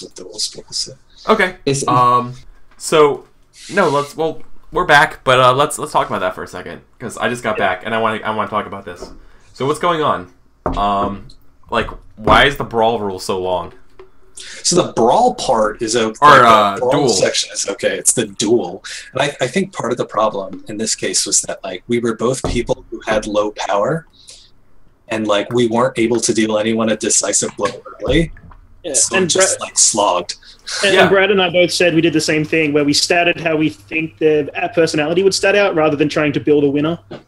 with duels. So. Okay. So no, we're back, but let's talk about that for a second because I just got back and I want to talk about this. So what's going on? Like, why is the brawl rule so long? So the brawl part is okay. The duel section is okay. It's the duel, and I think part of the problem in this case was that like we were both people who had low power, and like we weren't able to deal anyone a decisive blow early. Yeah, so and just like slogged. And Brad and I both said we did the same thing, where we statted how we think their personality would stat out, rather than trying to build a winner. Like,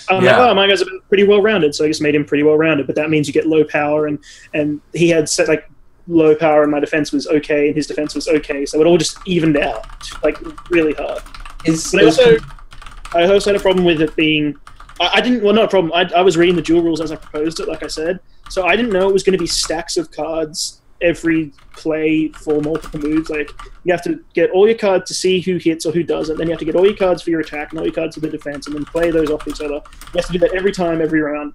oh, my guy's pretty well rounded, so I just made him pretty well rounded. But that means you get low power, and he had set like low power, and my defense was okay, and his defense was okay, so it all just evened out, like really hard. I also had a problem with it being. I didn't. Well, not a problem. I was reading the duel rules as I proposed it, like I said, so I didn't know it was going to be stacks of cards every play for multiple moves. Like, you have to get all your cards to see who hits or who doesn't, then you have to get all your cards for your attack and all your cards for the defense, and then play those off each other. You have to do that every time, every round,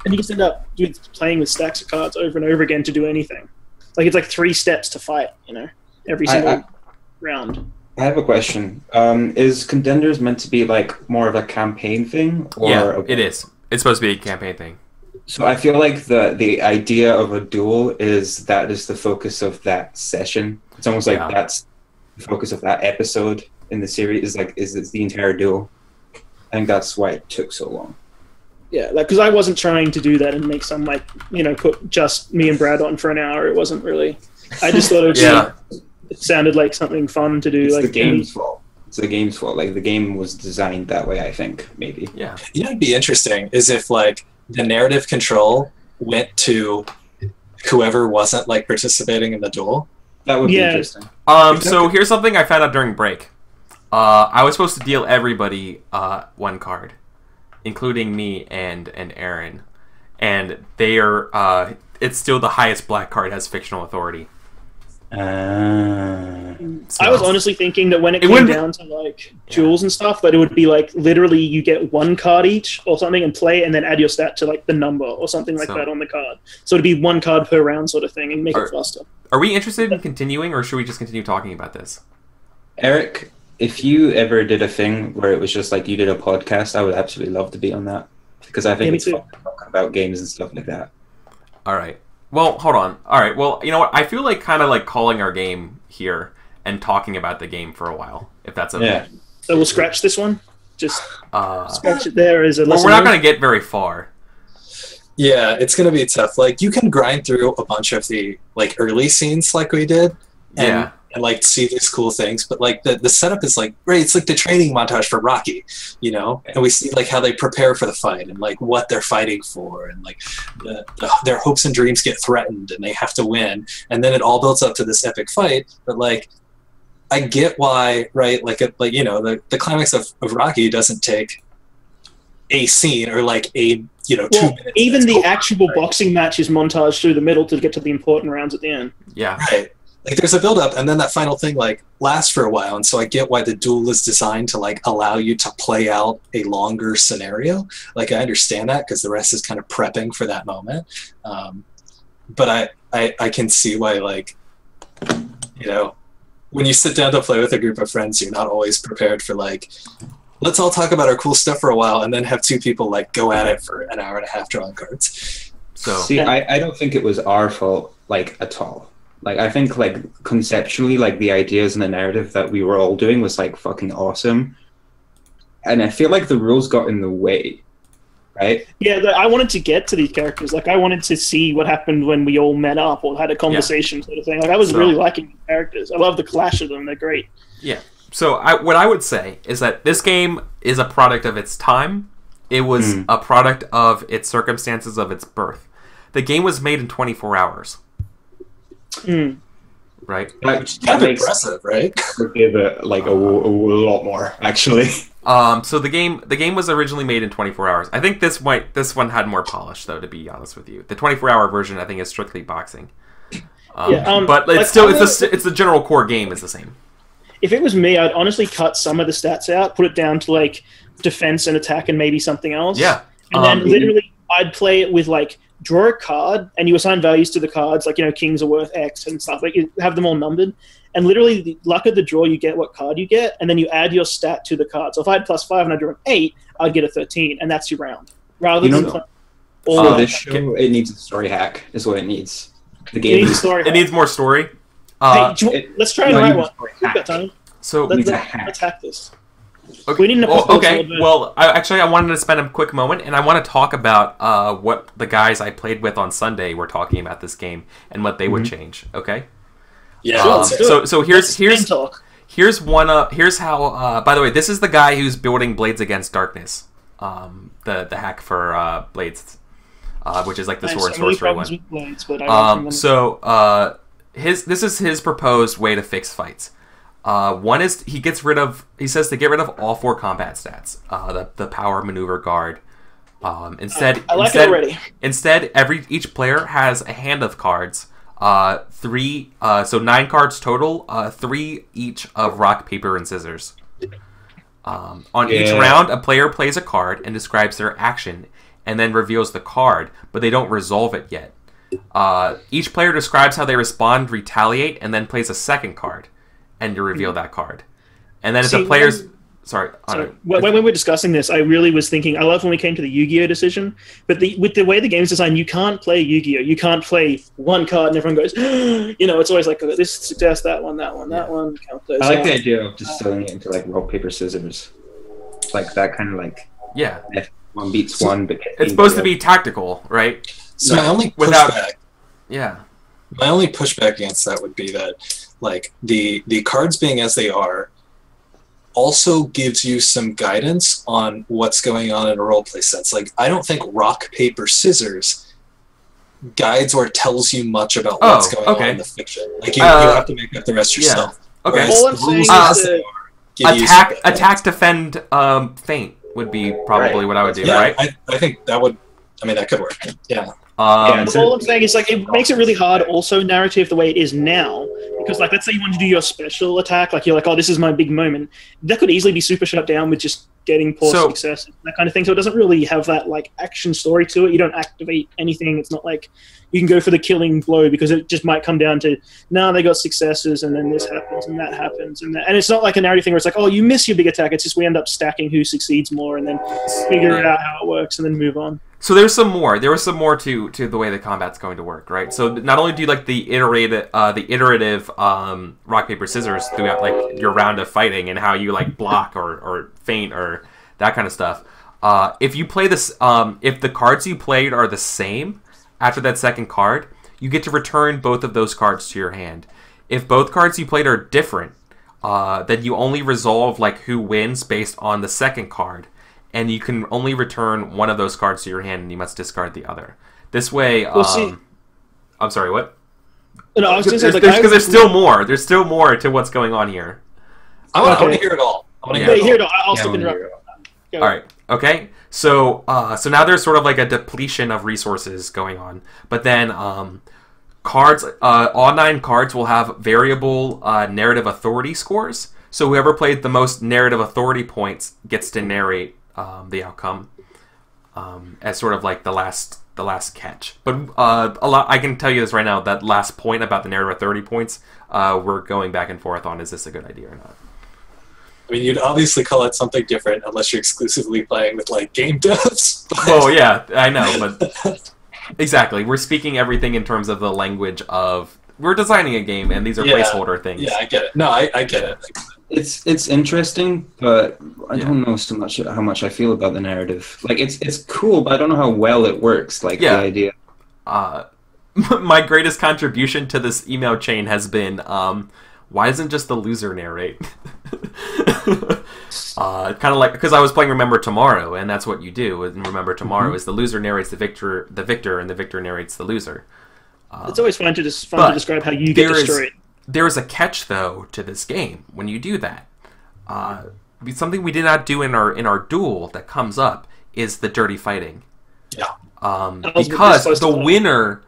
and you just end up playing with stacks of cards over and over again to do anything. Like, it's like 3 steps to fight, every single round. I have a question. Is Contenders meant to be like more of a campaign thing? Or it is. It's supposed to be a campaign thing. So I feel like the idea of a duel is that is the focus of that session. It's almost like that's the focus of that episode in the series. Is the entire duel. I think that's why it took so long. Yeah, like, because I wasn't trying to do that and make some, like, put just me and Brad on for an hour. It wasn't really. I just thought it sounded like something fun to do. It's like the game's fault. It's the game's fault. Like, the game was designed that way, I think, maybe. Yeah. It'd be interesting is if, like, the narrative control went to whoever wasn't, like, participating in the duel. That would be interesting. So here's something I found out during break. I was supposed to deal everybody 1 card, including me and Aaron, and they are. It's still the highest black card has fictional authority. So I was honestly thinking that when it came down to like duels and stuff, that it would be like literally you get 1 card each or something and play, and then add your stat to like the number or something like that on the card. So it'd be 1 card per round sort of thing, and make it faster. Are we interested in continuing, or should we just continue talking about this? Eric, if you ever did a thing where it was just like you did a podcast, I would absolutely love to be on that, because I think it's fun to talk about games and stuff like that. All right. Well, hold on. All right. Well, you know what? I feel like kind of like calling our game here and talking about the game for a while, if that's okay. Yeah. So we'll scratch this one. Just scratch it there as a lesson. Well, we're not going to get very far. Yeah, it's going to be tough. Like, you can grind through a bunch of the like early scenes like we did. And like see these cool things, but like the setup is like great. It's like the training montage for Rocky, and we see like how they prepare for the fight and like what they're fighting for, and like their hopes and dreams get threatened and they have to win, and then it all builds up to this epic fight. But like, I get why, right? Like the climax of Rocky doesn't take a scene or like a 2 minutes. Even the actual boxing match is montaged through the middle to get to the important rounds at the end. Yeah, right. Like, there's a build-up, and then that final thing, like, lasts for a while, and so I get why the duel is designed to, like, allow you to play out a longer scenario. Like, I understand that, because the rest is kind of prepping for that moment. But I can see why, like, when you sit down to play with a group of friends, you're not always prepared for, like, let's all talk about our cool stuff for a while, and then have 2 people, like, go at it for an hour and a half drawing cards. So see, I don't think it was our fault, like, at all. Like, I think, like, conceptually, like, the ideas and the narrative that we were all doing was, like, fucking awesome. And I feel like the rules got in the way, right? Yeah, I wanted to get to these characters. Like, I wanted to see what happened when we all met up or had a conversation sort of thing. Like, I was really liking the characters. I love the clash of them. They're great. Yeah. So what I would say is that this game is a product of its time. It was a product of its circumstances of its birth. The game was made in 24 hours. Right, kind of impressive, right? Give it like a lot more, actually. So the game was originally made in 24 hours. I think this one had more polish, though. To be honest with you, the 24-hour version I think is strictly boxing. But it's like, it's the general core game is the same. If it was me, I'd honestly cut some of the stats out, put it down to like defense and attack, and maybe something else. Yeah, and then literally I'd play it with like draw a card and you assign values to the cards, like, kings are worth X and stuff. Like, you have them all numbered. And literally, the luck of the draw, you get what card you get, and then you add your stat to the card. So if I had +5 and I drew an 8, I'd get a 13, and that's your round. Rather than all this show, it needs a story hack, is what it needs. The game needs more story. Let's try and write one. We've got time. So let's hack this. Okay. We need I wanted to spend a quick moment, and I want to talk about what the guys I played with on Sunday were talking about this game and what they would change. Okay. Yeah. So here's how. By the way, this is the guy who's building Blades Against Darkness. The hack for Blades, which is like the sword sorcery one. Blades, this is his proposed way to fix fights. One is he says to get rid of all 4 combat stats. The power, maneuver, guard. Instead, each player has a hand of cards. 3, so 9 cards total. 3 each of rock, paper, and scissors. On each round, a player plays a card and describes their action, and then reveals the card, but they don't resolve it yet. Each player describes how they respond, retaliate, and then plays a second card, and you reveal that card. And then if the players... When we were discussing this, I really was thinking, I love when we came to the Yu-Gi-Oh decision, but with the way the game's designed, you can't play Yu-Gi-Oh! You can't play one card and everyone goes, it's always like, this suggest that one, that one. Count those. I like the idea of just selling it into like rock, paper, scissors. Like that kind of like... Yeah. One beats one, but... It's supposed to be tactical, right? So my only pushback... My only pushback against that would be that, like, the cards being as they are also gives you some guidance on what's going on in a roleplay sense. Like, I don't think rock, paper, scissors guides or tells you much about what's going on in the fiction. Like, you have to make up the rest yourself. Okay. All I'm saying is attack, defend, feint would be probably what I would do, right? I think that would... I mean, that could work. Yeah. All I'm saying is, like, it makes it really hard also narrative the way it is now, because, like, let's say you want to do your special attack, like, you're like, oh, this is my big moment. That could easily be super shut down with just getting poor success, that kind of thing. So it doesn't really have that, like, action story to it. You don't activate anything. It's not like you can go for the killing blow, because it just might come down to, they got successes, and then this happens, and that happens, and it's not like a narrative thing where it's like, oh, you miss your big attack. It's just we end up stacking who succeeds more, and then figure out how it works, and then move on. So there's some more. There was some more to the way the combat's going to work, right? So not only do you like the iterative rock, paper, scissors throughout like your round of fighting and how you like block or feint or that kind of stuff. If you play this, if the cards you played are the same after that second card, you get to return both of those cards to your hand. If both cards you played are different, then you only resolve like who wins based on the second card. And you can only return one of those cards to your hand, and you must discard the other. This way, I'm sorry, what? No, I was just because there's still more. There's still more to what's going on here. I want to hear it all. I want to hear it all. I'll stop interrupting. All right. Okay. So now there's sort of like a depletion of resources going on, but then cards, all 9 cards will have variable narrative authority scores. So whoever played the most narrative authority points gets to narrate the outcome as sort of like the last catch. But I can tell you this right now, that last point about the narrative 30 points, we're going back and forth on, is this a good idea or not? I mean, you'd obviously call it something different unless you're exclusively playing with like game devs. Well, yeah, I know, but exactly. We're speaking everything in terms of the language of, we're designing a game, and these are placeholder things. Yeah, I get it. No, I get it. It's interesting, but I don't know so much how much I feel about the narrative. Like, it's cool, but I don't know how well it works. Like, the idea. My greatest contribution to this email chain has been, why doesn't just the loser narrate? Kind of like, because I was playing Remember Tomorrow, and that's what you do. And Remember Tomorrow is the loser narrates the victor, and the victor narrates the loser. It's always fun to describe how you get destroyed. There is a catch, though, to this game when you do that. Something we did not do in our duel that comes up is the dirty fighting. Yeah. Because the winner...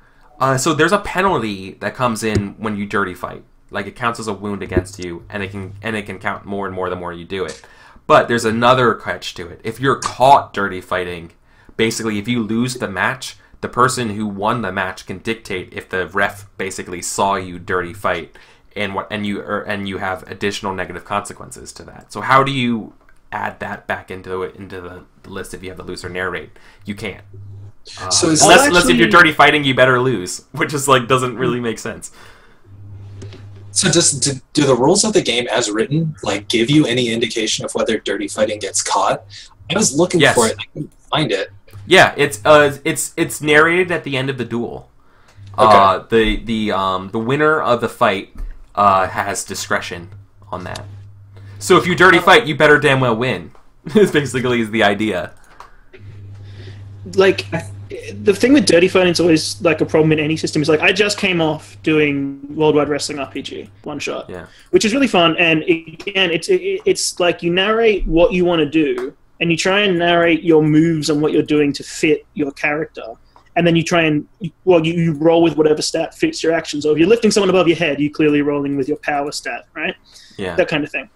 so there's a penalty that comes in when you dirty fight. Like, it counts as a wound against you, and it can count more and more the more you do it. But there's another catch to it. If you're caught dirty fighting, basically, if you lose the match, the person who won the match can dictate if the ref basically saw you dirty fight, and you have additional negative consequences to that. So how do you add that back into the list if you have the loser narrate? You can't. So unless if you're dirty fighting, you better lose, which is like doesn't really make sense. So do the rules of the game as written like give you any indication of whether dirty fighting gets caught? I was looking for it, and I couldn't find it. Yeah, it's narrated at the end of the duel. Okay. The winner of the fight has discretion on that. So if you dirty fight, you better damn well win. This basically is the idea. Like, the thing with dirty fighting is always like a problem in any system. Is like I just came off doing Worldwide Wrestling RPG one shot, which is really fun. And again, it's like you narrate what you want to do, and you try and narrate your moves and what you're doing to fit your character. And then you try and, you roll with whatever stat fits your action. So if you're lifting someone above your head, you're clearly rolling with your power stat, right? Yeah. That kind of thing.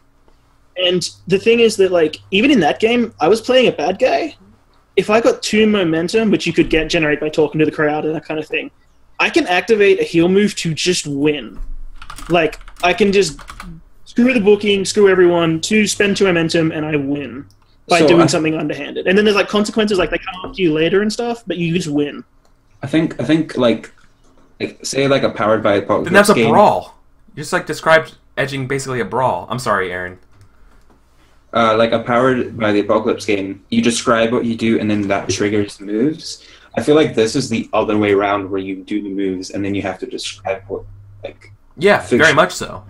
And the thing is that, like, even in that game, I was playing a bad guy. If I got 2 momentum, which you could generate by talking to the crowd and that kind of thing, I can activate a heal move to just win. Like, I can just screw the booking, screw everyone, spend 2 momentum, and I win. By doing something underhanded. And then there's like consequences, like they come after you later and stuff, but you just win. I think like say like a Powered by Apocalypse then that's game. a brawl. You just like described edging basically a brawl. I'm sorry, Aaron. Like a Powered by the Apocalypse game, you describe what you do and then that triggers the moves. I feel like this is the other way around where you do the moves and then you have to describe what very much so.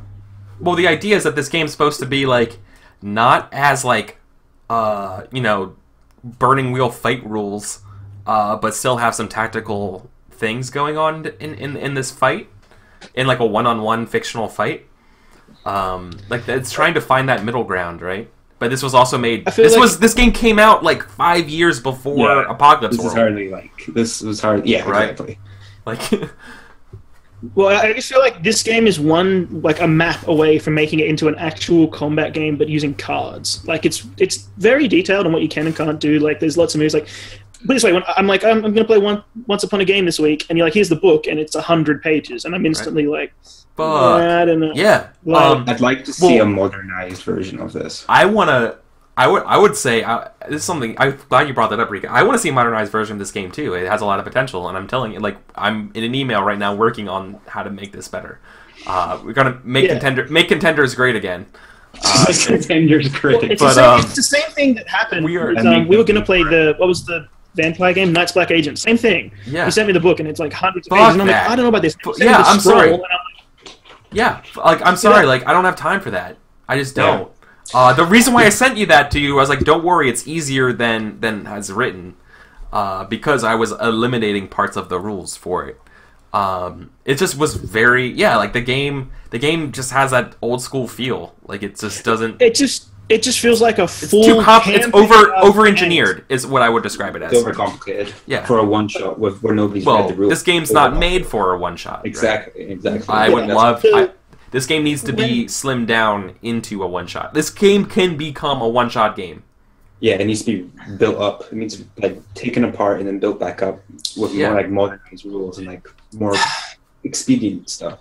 Well, the idea is that this game's supposed to be like not as like burning wheel fight rules, but still have some tactical things going on in this fight, in like a one-on-one fictional fight. Like it's trying to find that middle ground, right? But this was also made. This game came out like 5 years before Apocalypse World. This was hard. Yeah, right? Exactly. Like. Well, I just feel like this game is a map away from making it into an actual combat game, but using cards. Like it's very detailed on what you can and can't do. Like there's lots of moves. Like put it this way, when I'm going to play Once Upon a Game this week, and you're like, here's the book, and it's 100 pages, and I'm instantly like, I don't know. Yeah, I'd like to see a modernized version of this. I would say this is something. I'm glad you brought that up, Rika. I want to see a modernized version of this game too. It has a lot of potential, and I'm telling you, like I'm in an email right now working on how to make this better. We're gonna make Contenders great again. Contenders great. Well, it's the same thing that happened. We were going to play what was the vampire game, Night's Black Agent. Same thing. Yeah. You sent me the book, and it's like hundreds of pages, and I'm like, I don't know about this. Yeah, I'm sorry. I'm sorry. Like I don't have time for that. I just don't. The reason why I sent you that to you, I was like, don't worry, it's easier than as written, because I was eliminating parts of the rules for it. It just was very, like the game just has that old school feel. Like it just doesn't. It just feels like a full. It's over engineered is what I would describe it as. It's overcomplicated. Yeah. For a one shot where nobody's read the rules. This game's not made for a one shot. Exactly. I would love. This game needs to be slimmed down into a one-shot. This game can become a one-shot game. Yeah, it needs to be built up. It needs to be like taken apart and then built back up with more like modernized rules and like more expedient stuff.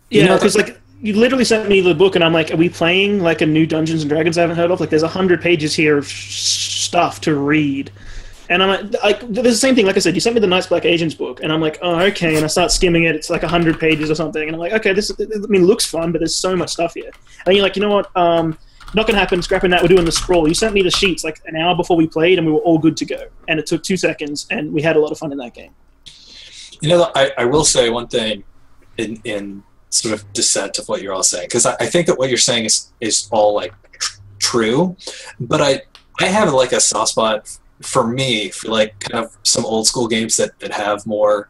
Yeah, because like you literally sent me the book and I'm like, are we playing like a new Dungeons and Dragons I haven't heard of? Like there's 100 pages here of stuff to read. And I'm like, there's the same thing. Like I said, you sent me the Night's Black Agents book, and I'm like, oh, okay. And I start skimming it. It's like 100 pages or something. And I'm like, okay, this looks fun, but there's so much stuff here. And you're like, you know what? Not going to happen. Scrapping that. We're doing the scroll. You sent me the sheets like an hour before we played, and we were all good to go. And it took 2 seconds, and we had a lot of fun in that game. You know, I will say one thing in sort of dissent of what you're all saying, because I think that what you're saying is all like true, but I have like a soft spot for me, for like kind of some old school games that have more,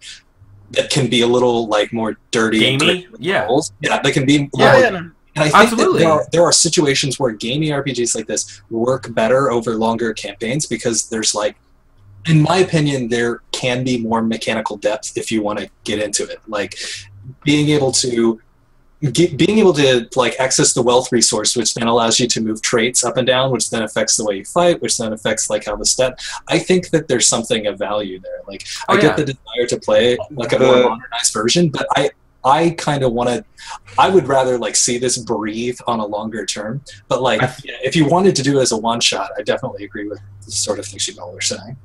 that can be a little like more dirty, gamey, they can be. And I think that there are situations where gaming RPGs like this work better over longer campaigns because there's like, in my opinion, there can be more mechanical depth if you want to get into it. Like being able to being able to like access the wealth resource, which then allows you to move traits up and down, which then affects the way you fight, which then affects like how the stat. I think that there's something of value there. Like I get the desire to play like a more modernized version, but I kind of want to. I would rather like see this breathe on a longer term. But like, if you wanted to do it as a one shot, I definitely agree with the sort of things you all are saying.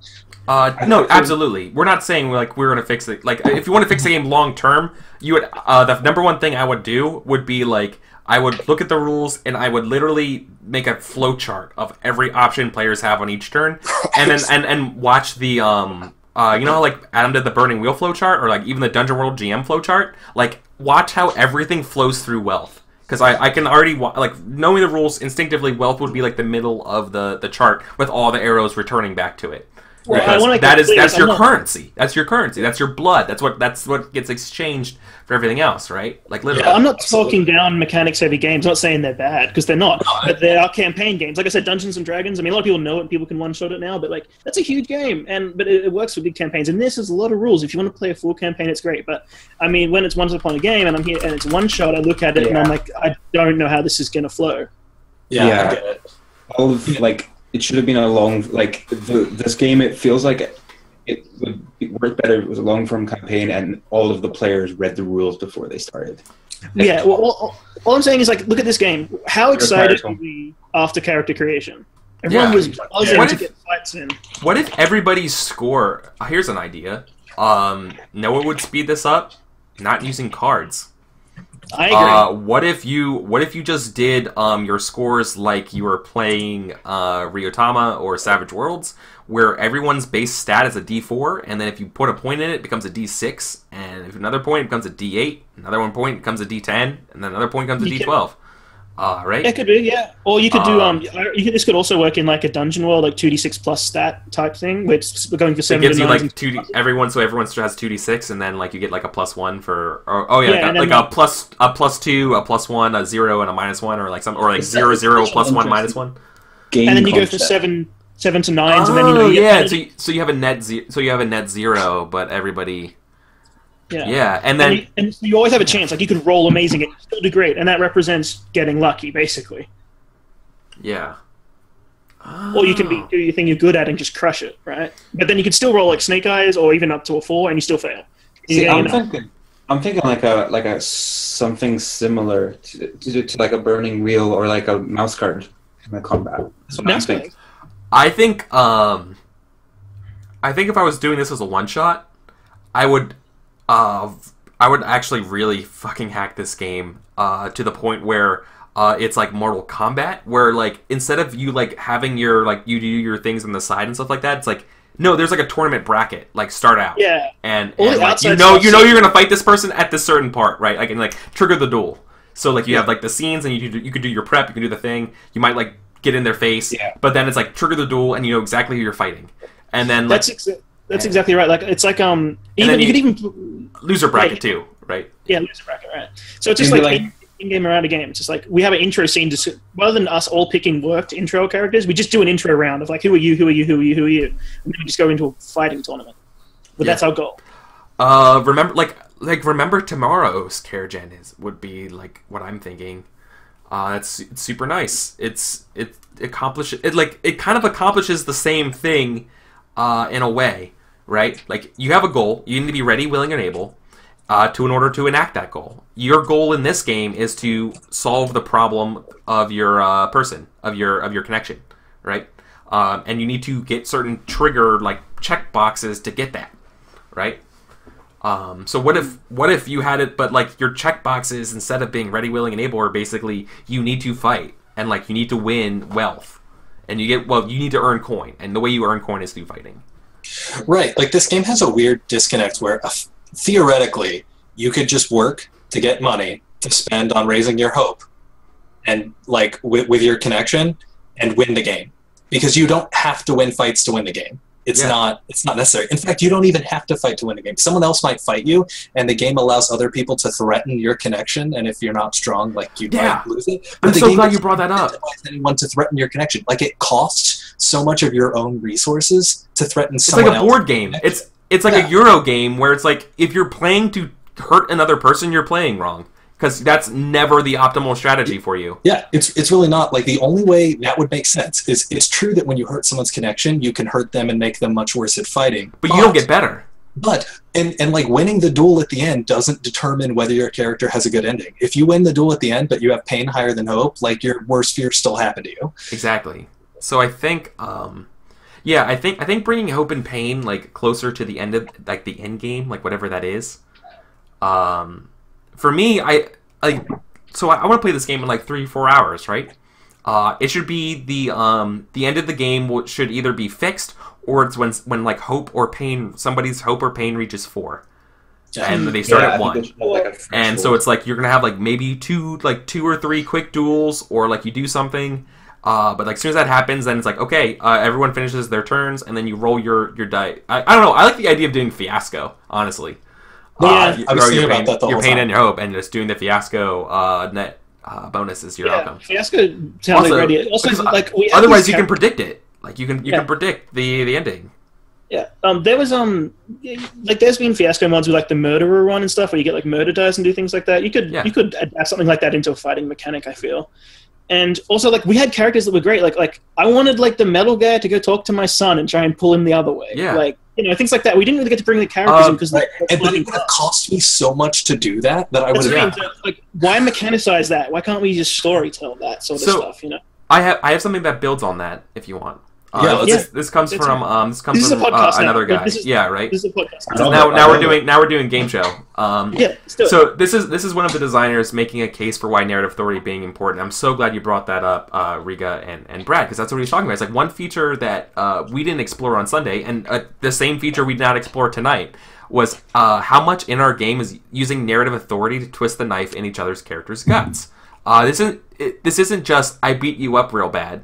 No, absolutely. We're not saying like we're gonna fix it. Like, if you want to fix the game long term, you would. The number one thing I would do would be like I would look at the rules and I would literally make a flow chart of every option players have on each turn, and then and watch the you know how like Adam did the Burning Wheel flow chart, or like even the Dungeon World GM flow chart. Like, watch how everything flows through wealth. Because I can already, like, knowing the rules instinctively, wealth would be like the middle of the chart with all the arrows returning back to it. Well, that's your currency. That's your currency. That's your blood. That's what gets exchanged for everything else, right? Like, literally. Yeah, I'm not talking down mechanics-heavy games. I'm not saying they're bad, because they're not. But they are campaign games. Like I said, Dungeons and Dragons. I mean, a lot of people know it, and people can one-shot it now. But like, that's a huge game, but it works for big campaigns. And this is a lot of rules. If you want to play a full campaign, it's great. But I mean, when it's once upon a game, and I'm here, and it's one-shot, I look at it, and I'm like, I don't know how this is going to flow. Yeah, I get it. All of like. It should have been a long, like, this game, it feels like it would work better if it was a long-form campaign and all of the players read the rules before they started. Yeah, well, all I'm saying is, like, look at this game. How excited were we after character creation? Everyone was buzzing to get fights in. What if everybody's score... Here's an idea. Know what would speed this up? Not using cards. I agree. What if you just did your scores like you were playing Ryotama or Savage Worlds, where everyone's base stat is a D4, and then if you put a point in it, it becomes a D6, and if another point becomes a D8, another one point becomes a D10, and then another point becomes a D12. Right? It could be, yeah. Or you could do this could also work in like a Dungeon World, like 2d6 plus stat type thing, which we're going for 7 it gives to you 9s like 2D, everyone has 2d6, and then like you get like a +1 for a plus 2, a +1, a 0, and a -1, or like 0, 0, +1, -1. And then you go for 7 to 9s, and then so you have a net 0, but everybody. Yeah, and then and you always have a chance. Like, you could roll amazing and still do great, and that represents getting lucky, basically. Yeah. Or you can do your thing you're good at and just crush it, right? But then you could still roll like Snake Eyes or even up to a 4, and you still fail. I'm thinking like a something similar to like a Burning Wheel or like a mouse card in the combat. That's what I'm thinking. I think if I was doing this as a one shot, I would actually really fucking hack this game to the point where it's like Mortal Kombat, where like instead of you like having your like you do your things on the side and stuff like that, it's like no, there's like a tournament bracket, like start out, and like, you know you're gonna fight this person at this certain part, right? Like, and like trigger the duel. So like you have like the scenes, and you could do your prep, you can do the thing, you might like get in their face, but then it's like trigger the duel, and you know exactly who you're fighting, and then like, that's exactly right. Like, it's like even you could even loser bracket too, right? Yeah, loser bracket, right? So it's just like in-game around a game. It's just like we have an intro scene. Rather than us all picking worked intro characters, we just do an intro round of like, who are you, who are you, who are you, who are you, and then we just go into a fighting tournament. But that's our goal. Remember tomorrow's Care-Gen would be like what I'm thinking. It's super nice. It kind of accomplishes the same thing in a way, right? Like, you have a goal, you need to be ready, willing, and able in order to enact that goal. Your goal in this game is to solve the problem of your person, of your connection, right? And you need to get certain trigger like check boxes to get that, right? So what if you had it, but like your check boxes, instead of being ready, willing, and able, are basically you need to fight, and like you need to win wealth, and you need to earn coin, and the way you earn coin is through fighting. Right, like this game has a weird disconnect where theoretically you could just work to get money to spend on raising your hope, and like with your connection, and win the game, because you don't have to win fights to win the game. It's not necessary. In fact, you don't even have to fight to win a game. Someone else might fight you, and the game allows other people to threaten your connection, and if you're not strong, like, you might lose it. But I'm so glad you brought that up. Anyone to threaten your connection. Like, it costs so much of your own resources to threaten someone else. It's like a board game. It's like a Euro game where it's like, if you're playing to hurt another person, you're playing wrong. because that's never the optimal strategy for you. Yeah, it's really not. Like, the only way that would make sense is it's true that when you hurt someone's connection, you can hurt them and make them much worse at fighting. But you don't get better. But, and like, winning the duel at the end doesn't determine whether your character has a good ending. If you win the duel at the end, but you have pain higher than hope, like, your worst fears still happen to you. Exactly. So I think, I think bringing hope and pain, like, closer to the end of, like, the end game, like, whatever that is, for me, I want to play this game in, like, 3-4 hours, right? It should be the end of the game should either be fixed, or it's when like hope or pain, somebody's hope or pain reaches 4, and they start at 1. And so it's like you're gonna have like maybe 2 or 3 quick duels, or like you do something. But like as soon as that happens, then it's like, okay, everyone finishes their turns, and then you roll your die. I don't know. I like the idea of doing fiasco, honestly. I was thinking about that the your whole pain time. and your hope, and just doing the fiasco net bonuses. You're welcome. Fiasco sounds like a great idea. Also, like otherwise you can predict it. Like you can predict the ending. Yeah. There was like there's been fiasco mods with like the murderer one and stuff where you get like murder dice and do things like that. You could adapt something like that into a fighting mechanic, I feel. And also like we had characters that were great. Like I wanted like the metal guy to go talk to my son and try and pull him the other way. Yeah. Like, you know, things like that. We didn't really get to bring the characters in because but it would have cost me so much to do that I would have. Like, why mechanicize that? Why can't we just story tell that sort of stuff? You know. I have something that builds on that if you want. This comes from another guy. Right. This is a podcast. Now we're doing game show. Let's do it. So this is one of the designers making a case for why narrative authority being important. I'm so glad you brought that up, Riga and Brad, because that's what he's talking about. It's like one feature that we didn't explore on Sunday, and the same feature we did not explore tonight was how much in our game is using narrative authority to twist the knife in each other's characters' guts. This isn't just I beat you up real bad.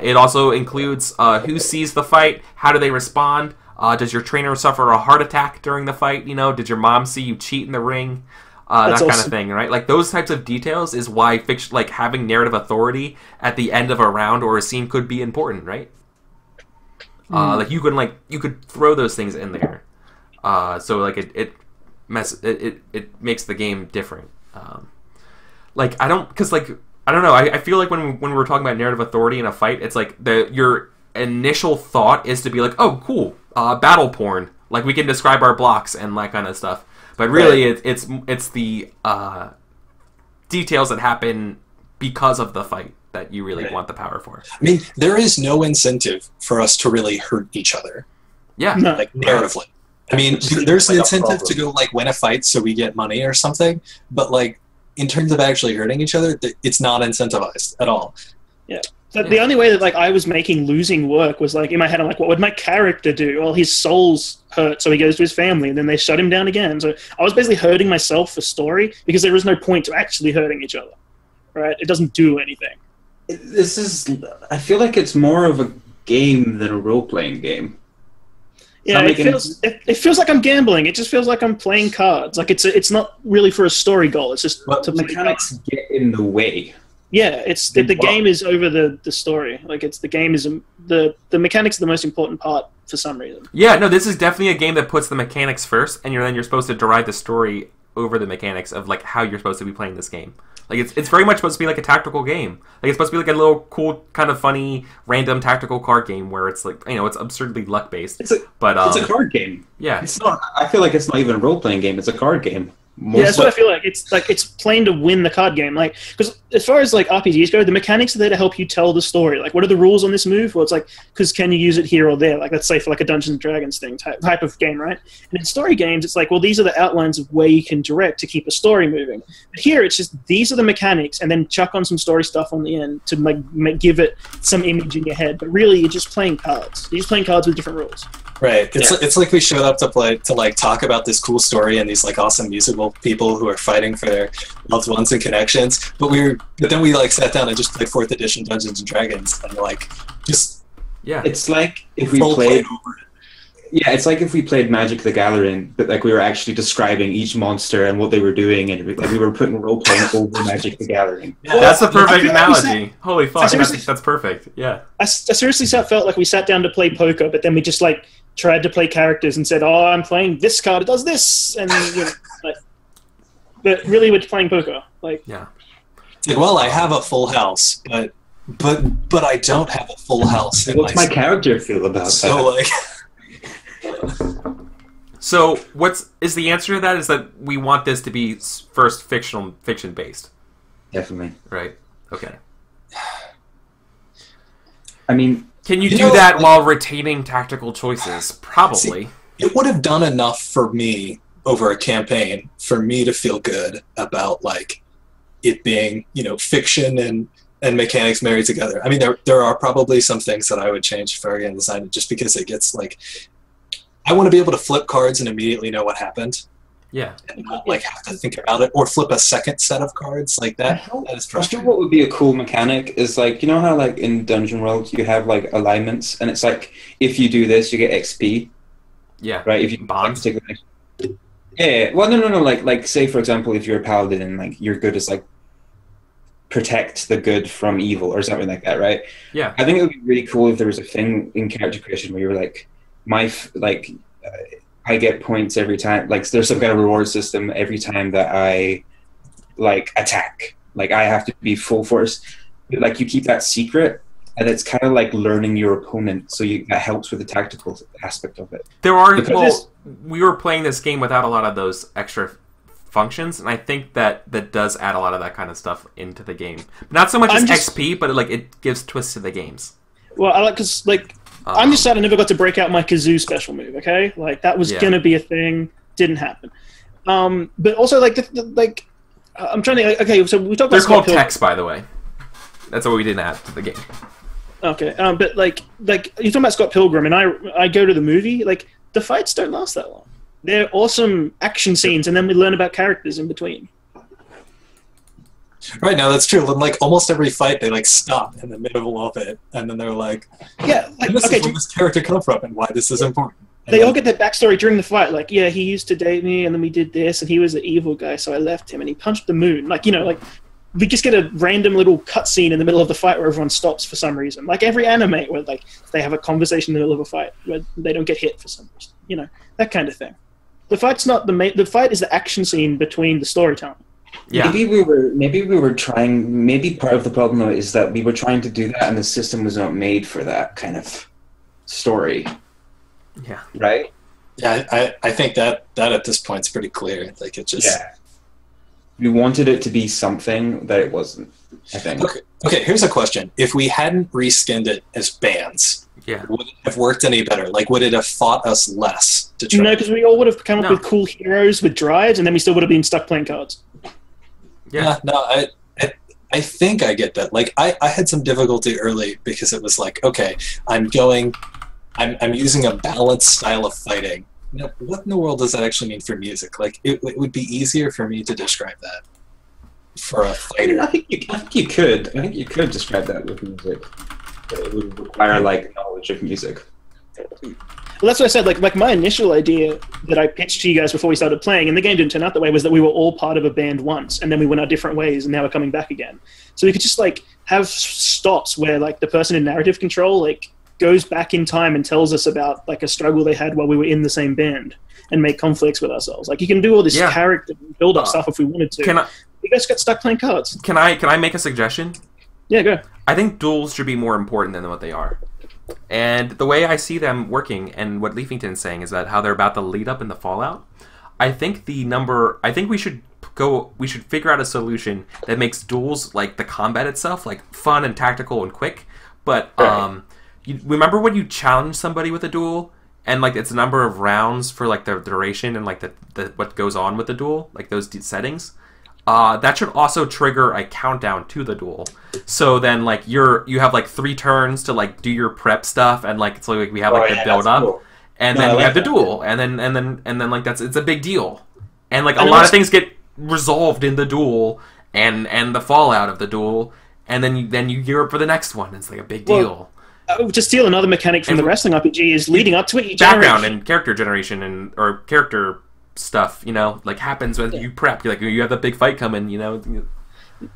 It also includes who sees the fight, how do they respond, does your trainer suffer a heart attack during the fight, you know, did your mom see you cheat in the ring, that kind of thing, right? Like those types of details is why fiction, like having narrative authority at the end of a round or a scene could be important, right? Like you could throw those things in there, so like it makes the game different. I don't know. I feel like when we're talking about narrative authority in a fight, it's like your initial thought is to be like, oh, cool, battle porn. Like we can describe our blocks and that kind of stuff. But really, it's the details that happen because of the fight that you really want the power for. I mean, there is no incentive for us to really hurt each other. Yeah, like narratively. I mean, there's an incentive to go like win a fight so we get money or something, but like, in terms of actually hurting each other, it's not incentivized at all. Yeah. So the only way that like I was making losing work was like in my head, I'm like, what would my character do? Well, his soul's hurt, so he goes to his family, and then they shut him down again. So I was basically hurting myself for story because there is no point to actually hurting each other, right? It doesn't do anything. I feel like it's more of a game than a role-playing game. Yeah, it feels like I'm gambling. It just feels like I'm playing cards. Like it's not really for a story goal. It's just the mechanics get in the way. Yeah, it's the game is over the story. Like the game is the mechanics are the most important part for some reason. Yeah, no, this is definitely a game that puts the mechanics first, and you're supposed to derive the story over the mechanics of like how you're supposed to be playing this game. Like it's very much supposed to be like a tactical game. Like it's supposed to be like a little cool, kind of funny, random tactical card game where it's like, you know, it's absurdly luck based. It's a card game. Yeah, it's not. I feel like it's not even a role playing game. It's a card game. Yeah, that's what I feel like. It's playing to win the card game. Like, because as far as like RPGs go, the mechanics are there to help you tell the story. Like, what are the rules on this move? Well, it's like, because can you use it here or there? Like, let's say for like a Dungeons and Dragons thing type of game, right? And in story games, it's like, well, these are the outlines of where you can direct to keep a story moving. But here, it's just these are the mechanics, and then chuck on some story stuff on the end to like give it some image in your head. But really, you're just playing cards. You're just playing cards with different rules. Right. It's like we showed up to like talk about this cool story and these like awesome musical people who are fighting for their loved ones and connections. But then we like sat down and just played 4th edition Dungeons and Dragons and like just It's like if we played. Yeah, it's like if we played Magic the Gathering, but like we were actually describing each monster and what they were doing, and like we were putting role playing over Magic the Gathering. Yeah, that's the perfect analogy. Holy fuck, that's perfect. Yeah. I seriously felt like we sat down to play poker, but then we just like tried to play characters and said, "Oh, I'm playing this card. It does this," and you know, like, But really, we're playing poker. Like, Yeah. Like, well, I have a full house, but I don't have a full house. What's my character feel about that? So like, So is the answer to that is that we want this to be first fiction based? Definitely. Right. Okay. I mean, can you do that while retaining tactical choices? Probably. See, it would have done enough for me over a campaign for me to feel good about like it being, you know, fiction and mechanics married together. I mean, there are probably some things that I would change for game design just because it gets like, I want to be able to flip cards and immediately know what happened. Yeah. And not like have to think about it or flip a second set of cards like that. That is I frustrating. think what would be a cool mechanic is like, you know how like in Dungeon World you have like alignments and it's like if you do this you get XP. Yeah. Right? If you bonds. Yeah. Well, no. Like say for example, if you're a paladin and like you're good as like protect the good from evil or something like that, right? Yeah. I think it would be really cool if there was a thing in character creation where you were like, I get points every time. Like there's some kind of reward system every time that I like attack. Like I have to be full force. But, like you keep that secret, and it's kind of like learning your opponent. So that helps with the tactical aspect of it. We were playing this game without a lot of those extra functions, and I think that does add a lot of that kind of stuff into the game. Not so much as XP, but like it gives twists to the games. Well, I like because like. I'm just sad I never got to break out my kazoo special move, okay? Like, that was going to be a thing. Didn't happen. But also, like, I'm trying to... Okay, so we talked about... They're called text, by the way. That's what we didn't add to the game. Okay, but, like you're talking about Scott Pilgrim, and I go to the movie, like, the fights don't last that long. They're awesome action scenes, and then we learn about characters in between. Right, now that's true. Like almost every fight, they like stop in the middle of it, and then they're like, "Yeah, like, this is where this character come from, and why this is important." And they all get their backstory during the fight. Like, yeah, he used to date me, and then we did this, and he was the evil guy, so I left him, and he punched the moon. Like, you know, like we just get a random little cutscene in the middle of the fight where everyone stops for some reason. Like every anime where like they have a conversation in the middle of a fight where they don't get hit for some reason. You know, that kind of thing. The fight's not the main. The fight is the action scene between the storytelling. Yeah. Maybe we were trying. Maybe part of the problem though is that we were trying to do that, and the system was not made for that kind of story. Yeah. Right. Yeah, I think that at this point is pretty clear. Like it just. Yeah. We wanted it to be something that it wasn't. I think. Okay. Here's a question: if we hadn't reskinned it as bands, would it have worked any better? Like, would it have fought us less to try? No, because we all would have come up with cool heroes with drives, and then we still would have been stuck playing cards. Yeah, no, I think I get that. Like, I had some difficulty early because it was like, okay, I'm using a balanced style of fighting. You know, what in the world does that actually mean for music? Like, it would be easier for me to describe that for a fighter. I think you could. I think you could describe that with music. But it would require like knowledge of music. Well, that's what I said. Like my initial idea that I pitched to you guys before we started playing, and the game didn't turn out that way, was that we were all part of a band once, and then we went our different ways, and now we're coming back again. So we could just like have stops where like the person in narrative control like goes back in time and tells us about like a struggle they had while we were in the same band, and make conflicts with ourselves. Like you can do all this character build up stuff if we wanted to. You guys got stuck playing cards. Can I make a suggestion? Yeah, go. I think duels should be more important than what they are. And the way I see them working, and what Leafington's saying, is that how they're about to lead up in the Fallout. I think we should figure out a solution that makes duels, like the combat itself, like fun and tactical and quick. But you remember when you challenge somebody with a duel, and like it's a number of rounds for like the duration and like the what goes on with the duel, like those settings. That should also trigger a countdown to the duel. So then, like you have like 3 turns to like do your prep stuff, and like it's like we have like the build up, cool. And then we have the duel, and then like it's a big deal, and like a lot of things get resolved in the duel and the fallout of the duel, and then you gear up for the next one. It's like a big deal. To steal another mechanic from the wrestling RPG is leading up to it. Background and character generation or character stuff, you know, like happens when you prep. Like you have the big fight coming, you know.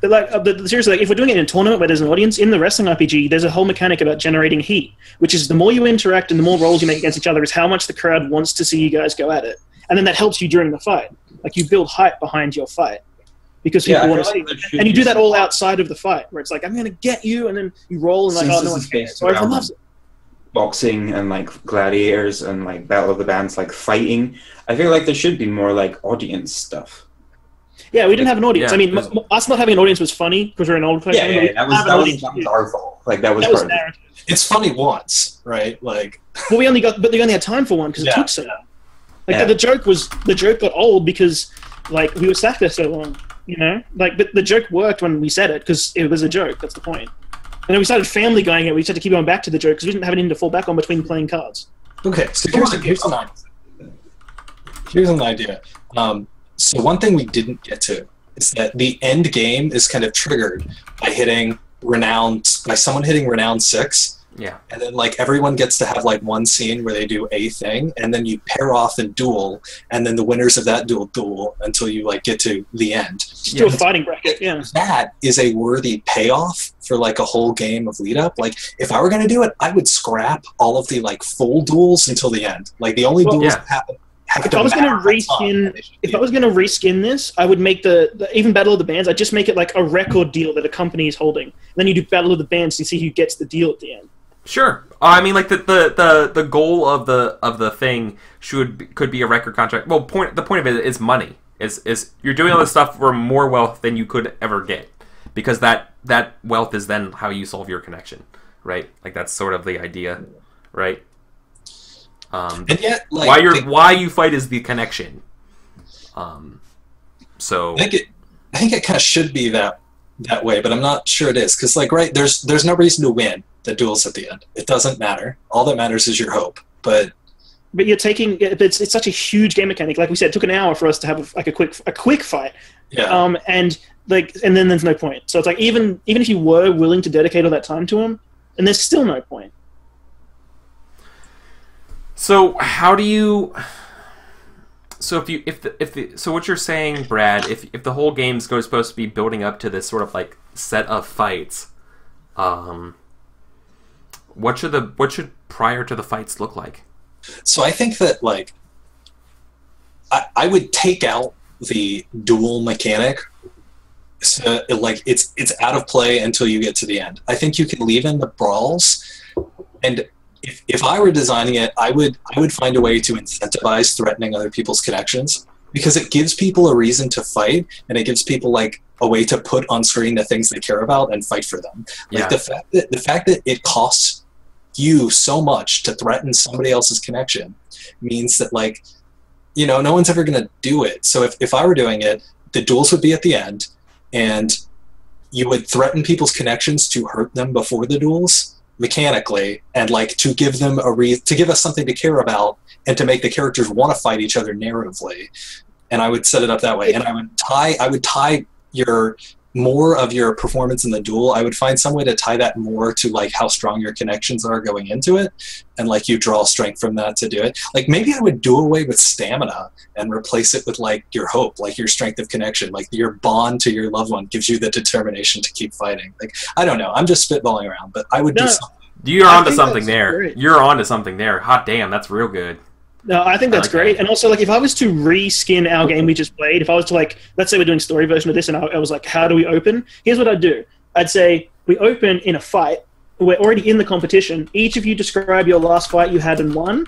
But like, seriously, like if we're doing it in a tournament where there's an audience, in the wrestling RPG, there's a whole mechanic about generating heat, which is the more you interact and the more rolls you make against each other, is how much the crowd wants to see you guys go at it, and then that helps you during the fight. Like you build hype behind your fight because people want to see it. And you do that all outside of the fight, where it's like, I'm going to get you, and then you roll and like, oh, no one cares. So everyone loves it. Boxing and like gladiators and like Battle of the Bands, like fighting. I feel like there should be more like audience stuff. Yeah, we didn't have an audience. I mean, us not having an audience was funny because we're an old person. Yeah, that was our fault. Like that was narrative. It's funny once, right? Like, well, we only had time for one because it took so long. Like the joke got old because like we were sat there so long, you know. Like, but the joke worked when we said it because it was a joke. That's the point. And then we started Family Guying it. We just had to keep going back to the joke because we didn't have anything to fall back on between playing cards. Okay, so here's an idea. So one thing we didn't get to is that the end game is kind of triggered by someone hitting Renown 6. Yeah. And then like everyone gets to have like one scene where they do a thing, and then you pair off and duel, and then the winners of that duel until you like get to the end. Just do a fighting bracket. Yeah. That is a worthy payoff for like a whole game of lead up. Like if I were going to do it, I would scrap all of the like full duels until the end. Like the only duels that happen. If I was going to reskin this, I would make the even Battle of the Bands. I'd just make it like a record deal that a company is holding. And then you do Battle of the Bands and see who gets the deal at the end. Sure. I mean, like the goal of the thing could be a record contract. Well, the point of it is money. Is you're doing all this stuff for more wealth than you could ever get, because that wealth is then how you solve your connection, right? Like that's sort of the idea, right? And yet, like, why you fight is the connection. So I think it kind of should be that way, but I'm not sure it is because like there's no reason to win the duels at the end. It doesn't matter. All that matters is your hope. But you're taking it's such a huge game mechanic. Like we said, it took an hour for us to have a quick fight. Yeah. And then there's no point. So it's like even if you were willing to dedicate all that time to him, and there's still no point. So how do you? So so what you're saying, Brad, if the whole game's supposed to be building up to this sort of like set of fights, what should prior to the fights look like? So I think that like I would take out the duel mechanic. So like it's out of play until you get to the end. I think you can leave in the brawls, and if I were designing it, I would find a way to incentivize threatening other people's connections, because it gives people a reason to fight, and it gives people like a way to put on screen the things they care about and fight for them. Like the fact that it costs you so much to threaten somebody else's connection means that like, you know, no one's ever going to do it. So if I were doing it, the duels would be at the end, and you would threaten people's connections to hurt them before the duels mechanically, and like to give them to give us something to care about, and to make the characters want to fight each other narratively. And I would set it up that way, and I would tie your more of your performance in the duel. I would find some way to tie that more to like how strong your connections are going into it, and like you draw strength from that to do it. Like maybe I would do away with stamina and replace it with like your hope, like your strength of connection, like your bond to your loved one gives you the determination to keep fighting. Like I don't know, I'm just spitballing around, but I would do something. You're onto something there. Great. You're onto something there. Hot damn, that's real good. No, I think that's great. And also, like, if I was to reskin our game we just played, if I was to, like, let's say we're doing story version of this, and I was like, how do we open? Here's what I'd do. I'd say, we open in a fight. We're already in the competition. Each of you describe your last fight you had and won,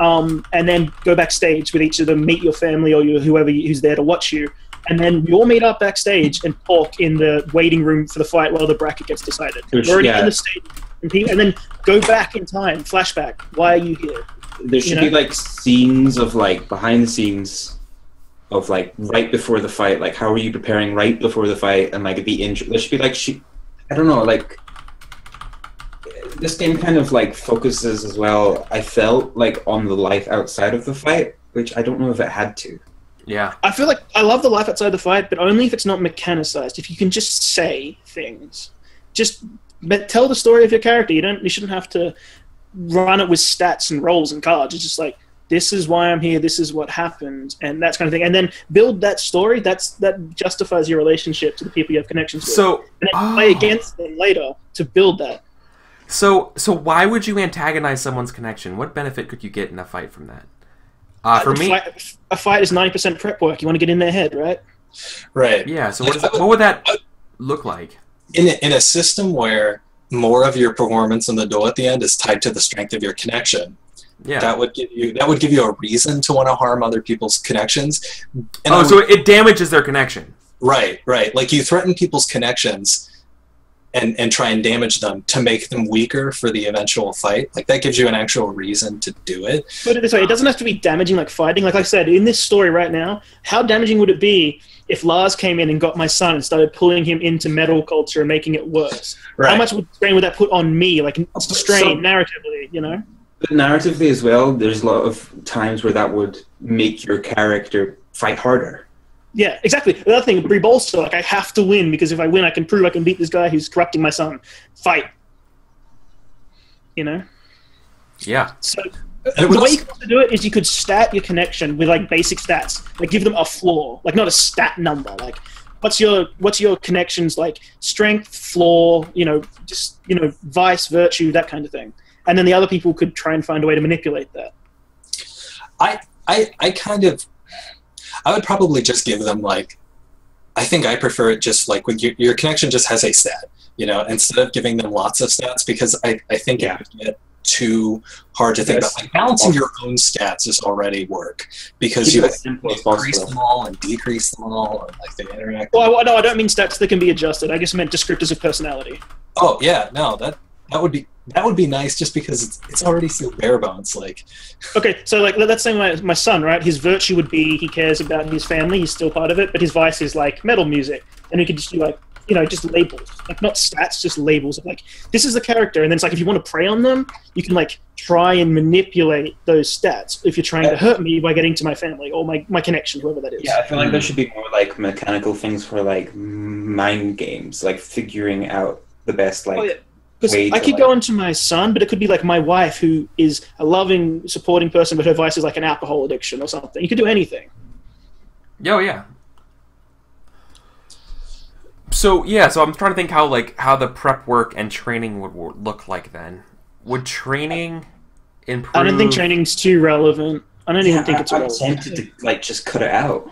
and then go backstage with each of them, meet your family or whoever who's there to watch you, and then we all meet up backstage and talk in the waiting room for the fight while the bracket gets decided. We're already in the stage, and then go back in time, flashback. Why are you here? There should be like scenes of like behind the scenes of like right before the fight, like how are you preparing right before the fight, and like the intro. There should be like I don't know, like this game kind of like focuses as well, I felt like, on the life outside of the fight, which I don't know if it had to. Yeah. I feel like I love the life outside the fight, but only if it's not mechanicized. If you can just say things, just tell the story of your character. You shouldn't have to run it with stats and rolls and cards. It's just like, this is why I'm here, this is what happened, and that kind of thing. And then build that story. That justifies your relationship to the people you have connections with. So, and then play against them later to build that. So why would you antagonize someone's connection? What benefit could you get in a fight from that? For me, a fight is 90% prep work. You want to get in their head, right? Right. Yeah. So what would that look like? In a system where more of your performance in the duel at the end is tied to the strength of your connection, that would give you a reason to want to harm other people's connections. And so it damages their connection. Right. Like you threaten people's connections and try and damage them to make them weaker for the eventual fight. Like that gives you an actual reason to do it. Put it this way, it doesn't have to be damaging like fighting. Like I said, in this story right now, how damaging would it be if Lars came in and got my son and started pulling him into metal culture and making it worse? Right. How much strain would that put on me? Like strain narratively, you know? But narratively as well, there's a lot of times where that would make your character fight harder. Yeah, exactly. The other thing, Bolster, like I have to win because if I win, I can prove I can beat this guy who's corrupting my son. Fight. You know? Yeah. So the way you could do it is you could stat your connection with like basic stats, like give them a floor, like not a stat number. Like what's your connections like kind flaw, vice, virtue, that kind of thing. And then the other people could try and find a way to manipulate that. I would probably just give them like, I think I prefer it just like when your connection just has a stat, instead of giving them lots of stats, because I think it would get too hard to think about. Like balancing your own stats is already work because you increase them all and decrease them all, and like they interact. Well, no, I don't mean stats that can be adjusted. I guess I meant descriptors of personality. Oh yeah, no, that would be nice just because it's already so bare bones. Like, okay, so like let's say my son, right? His virtue would be he cares about his family, he's still part of it, but his vice is like metal music, and he could just do like just labels, like not stats, just labels of like this is the character, and then it's like if you want to prey on them, you can like try and manipulate those stats if you're trying to hurt me by getting to my family or my connection, whoever that is. Yeah, I feel like there should be more like mechanical things for like mind games, like figuring out the best like. Oh, yeah. Because I could go into my son, but it could be like my wife, who is a loving, supporting person, but her vice is like an alcohol addiction or something. You could do anything. Oh yeah. So I'm trying to think how the prep work and training would look like then. Would training improve? I don't think training's too relevant. I don't even think it's relevant. I'm tempted to like just cut it out.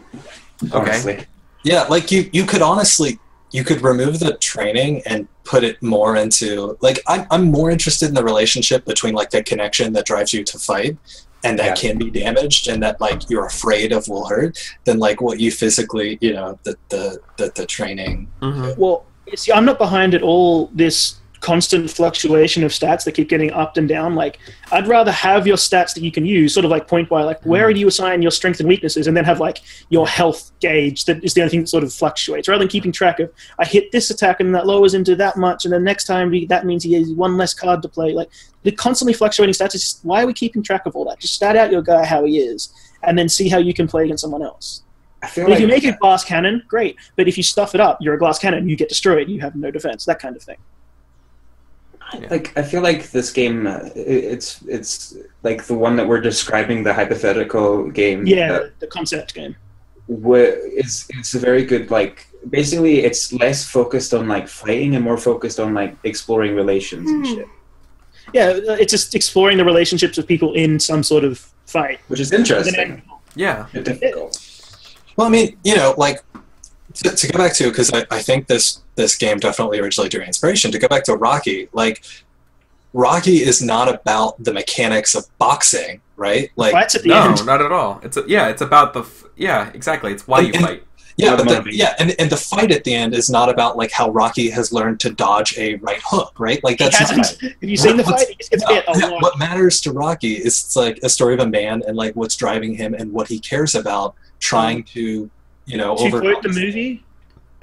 Honestly. Okay. Yeah, like you could honestly. You could remove the training and put it more into like I'm more interested in the relationship between like the connection that drives you to fight and that can be damaged and that like you're afraid of will hurt than like what you physically the training. Mm-hmm. Well, see, I'm not behind at all this constant fluctuation of stats that keep getting up and down. Like I'd rather have your stats that you can use sort of like point by like where do you assign your strengths and weaknesses, and then have like your health gauge that is the only thing that sort of fluctuates, rather than keeping track of I hit this attack and that lowers into that much, and then next time that means he has one less card to play. Like the constantly fluctuating stats is just, why are we keeping track of all that? Just stat out your guy how he is and then see how you can play against someone else. If you make a glass cannon, great, but if you stuff it up, you're a glass cannon, you get destroyed, you have no defense, that kind of thing. Like I feel like this game, it's like the one that we're describing, the hypothetical game. Yeah, the concept game. It's a very good like. Basically, it's less focused on like fighting and more focused on like exploring relations and shit. Yeah, it's just exploring the relationships of people in some sort of fight, which is interesting. Yeah, difficult. Well, I mean, like. To go back to, because I think this game definitely originally drew inspiration, to go back to Rocky, like, Rocky is not about the mechanics of boxing, right? Like, fights at the end. Not at all. It's about exactly. It's why you fight. Yeah, and the fight at the end is not about like how Rocky has learned to dodge a right hook, right? Like that's not, have you seen the fight? It's what matters to Rocky is it's like a story of a man and like what's driving him and what he cares about, trying to. Quote the movie,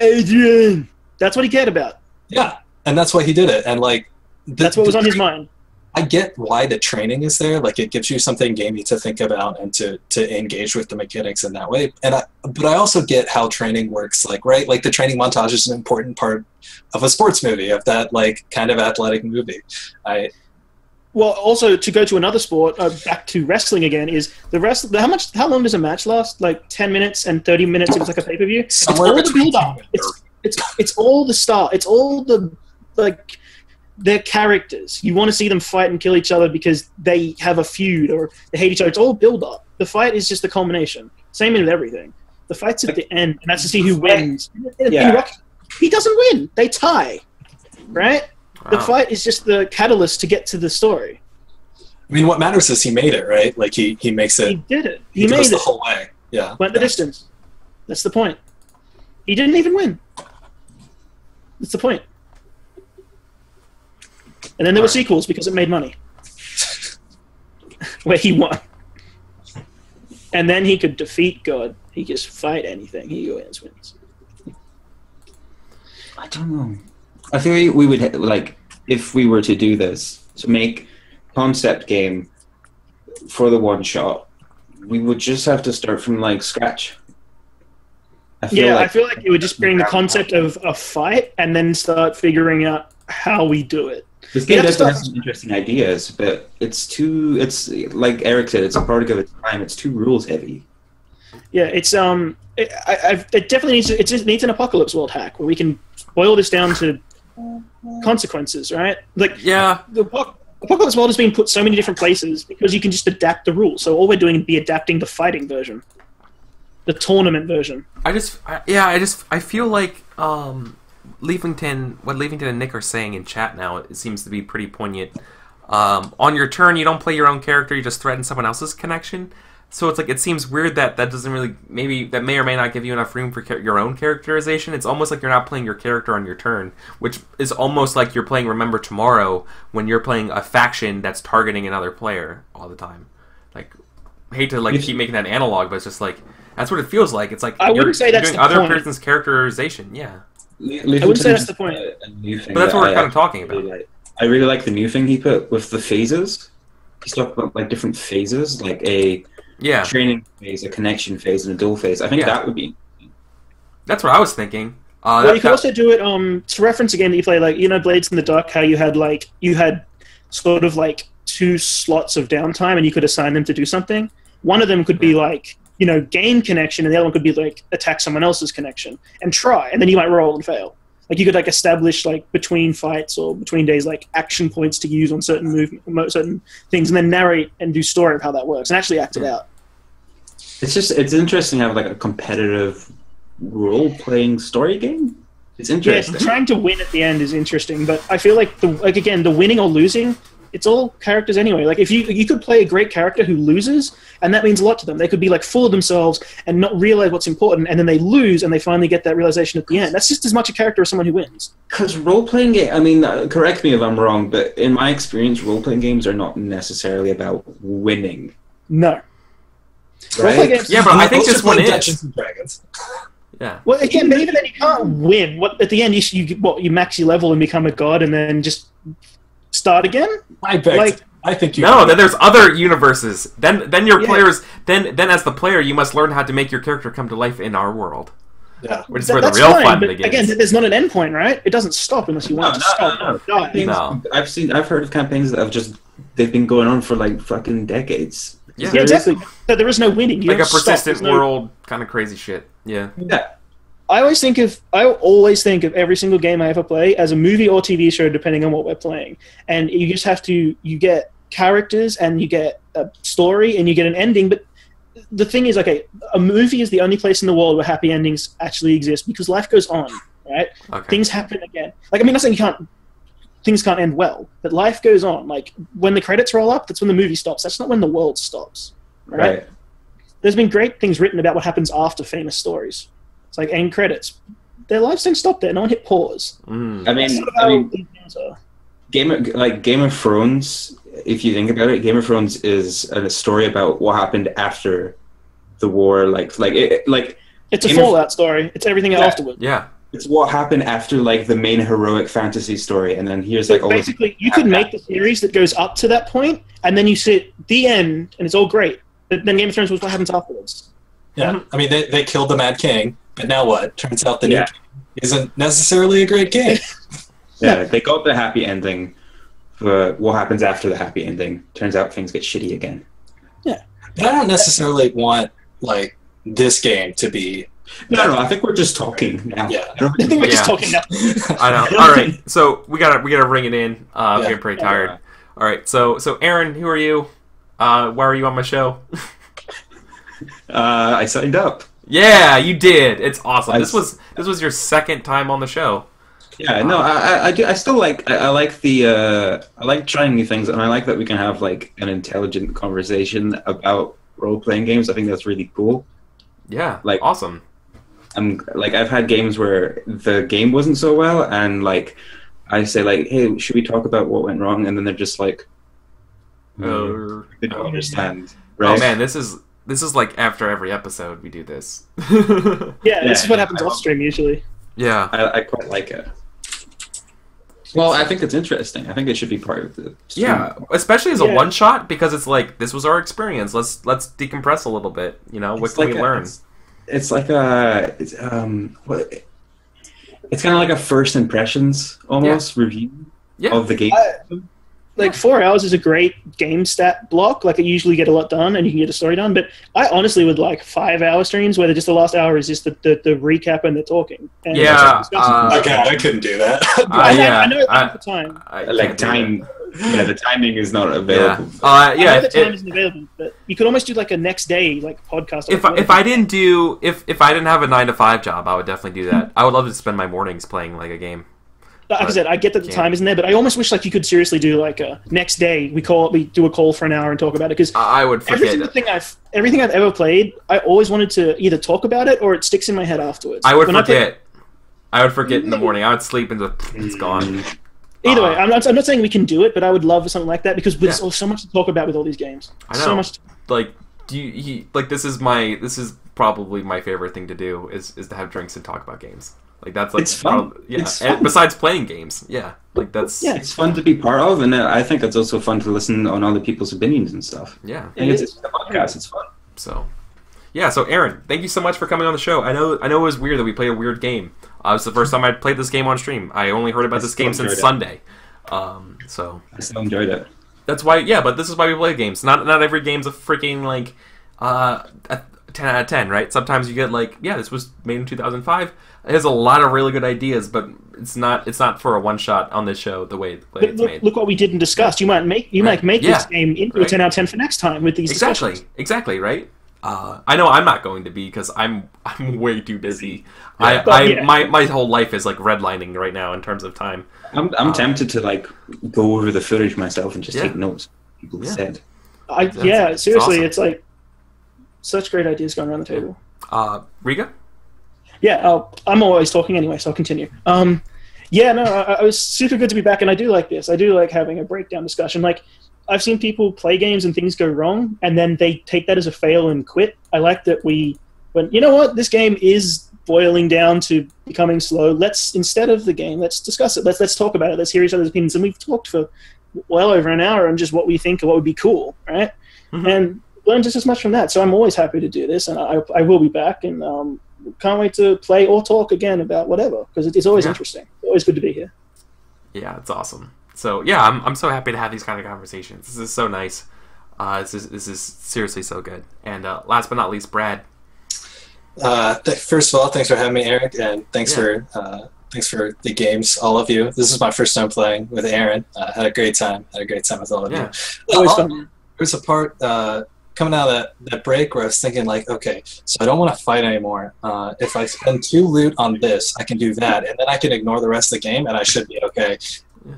Adrian. That's what he cared about. Yeah, and that's why he did it. And like, that's what was on his mind. I get why the training is there. Like, it gives you something gamey to think about and to engage with the mechanics in that way. But I also get how training works. Like, right, like the training montage is an important part of a sports movie, of that like kind of athletic movie. Well, also to go to another sport, back to wrestling again, is how long does a match last? Like 10 minutes and 30 minutes if it's like a pay-per-view? It's all the build-up. It's all the start. It's all the, like, their characters. You want to see them fight and kill each other because they have a feud or they hate each other. It's all build-up. The fight is just the culmination. Same with everything. The fight's at the end, and that's to see who wins. In Rocky, he doesn't win. They tie, right? Wow. The fight is just the catalyst to get to the story. I mean, what matters is he made it, right? Like, he makes it. He did it. He made it the whole way. Yeah. Went the distance. That's the point. He didn't even win. That's the point. And then there were sequels because it made money. Where he won. And then he could defeat God. He could just fight anything. He always wins. I don't know. I think we would, like, if we were to do this, to make concept game for the one shot, we would just have to start from, like, scratch. I feel like it would just bring the concept of a fight and then start figuring out how we do it. This game does have some interesting ideas, but it's like Eric said, it's a product of its time. It's too rules heavy. Yeah, it definitely needs an apocalypse world hack where we can boil this down to consequences, right? Like, yeah, the apocalypse world has been put so many different places because you can just adapt the rules. So all we're doing is be adapting the fighting version, the tournament version. I feel like what Leavington and Nick are saying in chat now, it seems to be pretty poignant. On your turn, you don't play your own character; you just threaten someone else's connection. So it's like, it seems weird that doesn't really, that may or may not give you enough room for your own characterization. It's almost like you're not playing your character on your turn, which is almost like you're playing Remember Tomorrow when you're playing a faction that's targeting another player all the time. Like, I hate to keep making that analog, but it's just like, that's what it feels like. It's like I wouldn't say that's doing other person's characterizization. Yeah. I wouldn't say that's the point. But that's what we're kind of talking about. I really like the new thing he put with the phases. He's talking about, like, different phases, like a training phase, a connection phase, and a duel phase. I think that would be... That's what I was thinking. Well, you could also do it, to reference a game that you play, like, Blades in the Dark, how you had sort of, like, 2 slots of downtime, and you could assign them to do something. One of them could be, like, gain connection, and the other one could be, like, attack someone else's connection, and try, and then you might roll and fail. Like, you could, like, establish, like, between fights or between days, like, action points to use on certain certain things, and then narrate and do story of how that works, and actually act it out. It's interesting to have, like, a competitive role-playing story game. It's interesting. Yes, trying to win at the end is interesting, but I feel like, the winning or losing, it's all characters anyway. Like, if you could play a great character who loses, and that means a lot to them. They could be, like, full of themselves and not realize what's important, and then they lose, and they finally get that realization at the end. That's just as much a character as someone who wins. Because role-playing game, I mean, correct me if I'm wrong, but in my experience, role-playing games are not necessarily about winning. No. Right? Yeah, but I think this one is. Dungeons and Dragons. Yeah. Well, again, but even then you can't win. At the end, you max your level and become a god, and then just start again. I think you. No, then there's other universes. Then your players. Then as the player, you must learn how to make your character come to life in our world. Yeah, which is where the real fun begins. Again, there's not an end point, right? It doesn't stop unless you want to stop. No. I've heard of campaigns that they've been going on for, like, fucking decades. Yeah, exactly. So there is no winning. You like a persistent world, kind of crazy shit. Yeah. I always think of every single game I ever play as a movie or TV show, depending on what we're playing. And you just you get characters, and you get a story, and you get an ending. But the thing is, okay, a movie is the only place in the world where happy endings actually exist, because life goes on, right? Okay. Things happen again. Like, I mean, I'm not saying things can't end well, but life goes on. Like, when the credits roll up, that's when the movie stops. That's not when the world stops, right? There's been great things written about what happens after famous stories. It's like end credits. Their lives don't stop there. No one hit pause. I mean, Game of Thrones, if you think about it, Game of Thrones is a story about what happened after the war. It's a fallout story. It's everything afterwards. Yeah. It's what happened after, like, the main heroic fantasy story, and then here's, like, all basically you could make the series that goes up to that point, and then you sit the end, and it's all great. But then Game of Thrones was what happens afterwards. Yeah, I mean, they killed the Mad King, but now what? Turns out the new king isn't necessarily a great king. They got the happy ending, but what happens after the happy ending? Turns out things get shitty again. Yeah, but I don't necessarily want, like, this game to be. No, I think we're just talking now. Yeah, I think we're just talking now. I know. All right, so we gotta ring it in. I'm getting pretty tired. All right, so Aaron, who are you? Why are you on my show? I signed up. Yeah, you did. It's awesome. This was your second time on the show. Yeah, no, I still like I like the I like trying new things, and I like that we can have like an intelligent conversation about role playing games. I think that's really cool. Yeah, like awesome. I've had games where the game wasn't so well, and like I say like, hey, should we talk about what went wrong? And then they're just like, they don't understand. Right? Oh man, this is like after every episode we do this. Yeah, this is what happens off stream usually. Yeah, I quite like it. Well, I think it's interesting. I think it should be part of the stream. Yeah, especially as a one shot, because it's like this was our experience. Let's decompress a little bit. You know, what can we learn? It's like it's kind of like a first impressions almost review of the game. Like 4 hours is a great game stat block. Like I usually get a lot done and you can get a story done. But I honestly would like 5 hour streams where just the last hour is just the recap and the talking. And yeah, I couldn't do that. I know at the time. The timing is not available. I know the time isn't available, but you could almost do like a next day like podcast. If I didn't have a 9 to 5 job, I would definitely do that. I would love to spend my mornings playing like a game. Like I said, I get that the time isn't there, but I almost wish like you could seriously do like a next day. We do a call for an hour and talk about it, because I would forget everything I've ever played, I always wanted to either talk about it or it sticks in my head afterwards. I would forget. I would forget in the morning. I would sleep and it's gone. Either way, I'm not saying we can do it, but I would love something like that, because there's so much to talk about with all these games. I know. So much. Like, this is probably my favorite thing to do is to have drinks and talk about games. Like that's like it's fun. It's fun. And besides playing games, it's fun to be part of, and I think it's also fun to listen on other people's opinions and stuff. Yeah, and it's a podcast. It's fun. So, so Aaron, thank you so much for coming on the show. I know it was weird that we played a weird game. It was the first time I'd played this game on stream. I only heard about this game since Sunday. So I still enjoyed it. That's why, but this is why we play games. Not every game's a freaking like a 10 out of 10, right? Sometimes you get like, this was made in 2005. It has a lot of really good ideas, but it's not for a one shot on this show the way it's made. Look what we did and discussed. You might make this game into a 10 out of 10 for next time with these discussions. Exactly, right? I know I'm not going to be, because I'm way too busy. My whole life is like redlining right now in terms of time. I'm tempted to like go over the footage myself and just take notes. People said. Seriously, awesome. It's like such great ideas going around the table. Riga? Yeah, I'm always talking anyway, so I'll continue. I was super good to be back, and I do like this. I do like having a breakdown discussion. Like, I've seen people play games and things go wrong, and then they take that as a fail and quit. I like that we went, you know what, this game is boiling down to becoming slow. Instead of the game, let's discuss it. Let's talk about it. Let's hear each other's opinions. And we've talked for well over an hour on just what we think or what would be cool, right? Mm-hmm. And learn just as much from that. So I'm always happy to do this, and I will be back, and can't wait to play or talk again about whatever, because it's always interesting. It's always good to be here. Yeah, it's awesome. So I'm so happy to have these kind of conversations. This is so nice. This is seriously so good. And last but not least, Brad. First of all, thanks for having me, Eric, and thanks for the games, all of you. This is my first time playing with Aaron. Had a great time. With all of you. Always fun. There was a part coming out of that break where I was thinking, like, okay, so I don't want to fight anymore. If I spend 2 loot on this, I can do that, and then I can ignore the rest of the game, and I should be okay.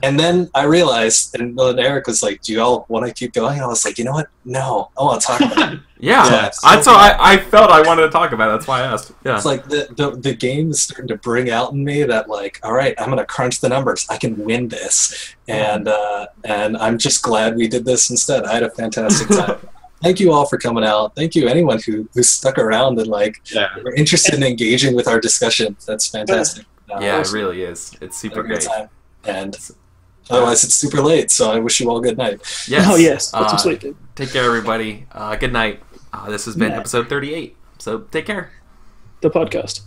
And then I realized, and then Eric was like, do you all want to keep going? And I was like, you know what? No, I want to talk about it. I felt I wanted to talk about it. That's why I asked. Yeah. It's like the game is starting to bring out in me that, like, all right, I'm going to crunch the numbers. I can win this. And I'm just glad we did this instead. I had a fantastic time. Thank you all for coming out. Thank you anyone who stuck around and were interested in engaging with our discussion. That's fantastic. It really is. It's super great. And otherwise, it's super late, so I wish you all good night. Yes. Oh, yes. Get some sleep. Take care, everybody. Good night. This has been episode 38. So take care. The podcast.